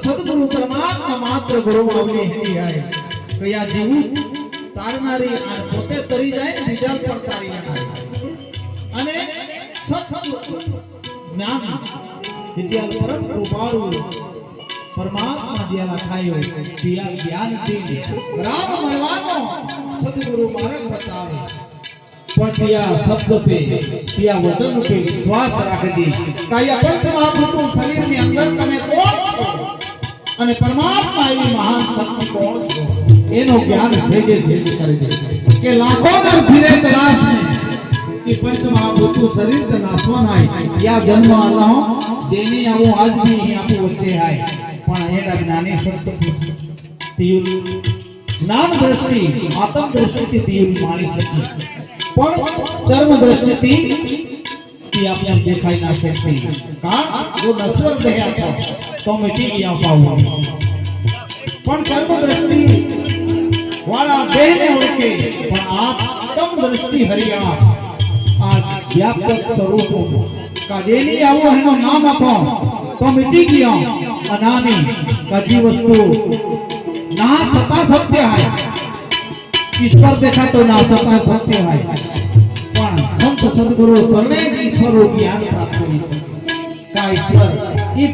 સદગુરુ પરમાત્મા માત્ર ગુરુ આવલી હેતી આય કયા જીવું તારનારી આ પોતે તરી જાય બીજા પર તારી જાય અને સત્સંગ જ્ઞાન વિદ્યા પરમ કૃપાળુ પરમાત્મા જેના થાયો દિયા જ્ઞાન દે રામ મળવાનો સદગુરુ માર્ગ બતાવે પણ ત્યાં શબ્દ પે ત્યાં વચન પે વિશ્વાસ રાખજે કાયા પંચમહાભૂતો શરીરની અંદર તમે કોણ છો અને પરમાત્મા એવી મહાન શક્તિ કોણ છો એનો જ્ઞાન સેજે સેજ કરી દે કે લાખો દર ફિરે તલાશ में कि पंचमहाभूतो शरीर का नाशवान है या जन्म आला हो जेनी आवो आज भी आपको वच्चे है पण एना ज्ञानी शक्ति तील ज्ञान दृष्टि आत्म दृष्टि तील मानी सके पण चर्म दृष्टि की आप यहां दिखाई ना सकती कारण जो नश्वर देह था तो मिटी गया पाऊ पण चर्म दृष्टि वाला देह ने ओळखे पण आत्म दृष्टि हरिया आज व्यापक स्वरूप का जेनी आवो एनो नाम आपो तो मिटी गया अनामी कजी वस्तु ना सता सत्य है ईश्वर देखा तो ना सता सत्य है पण संत सद्गुरु शरणे ईश्वर ज्ञान प्राप्त करी सके का ईश्वर ई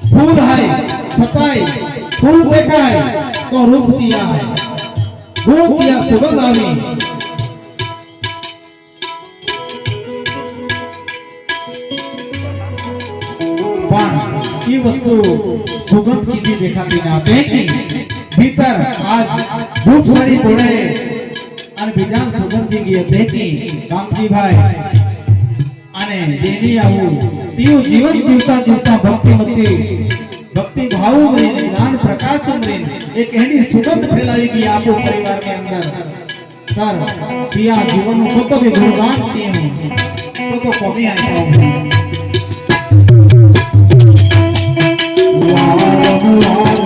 फूल है सताई फूल देखा है तो रूप दिया है गुण दिया सुगंध आवी ये वस्तु सुगंध की देखाती ना बेटी भीतर आज धूप सड़ी पड़े और बीजान सुगंध की गई बेटी कामजी भाई અને જેની આવું તેવું જીવન જીવતા જીવતા ભક્તિ ભાવ ઉમરીને જ્ઞાન પ્રકાશ ઉમરીને એક એની સુગંધ ફેલાવી ગઈ આપો પરિવારની અંદર તાર પિયા જીવન તો બી ગુણગાન તીનું તો કોમી આયા વાહ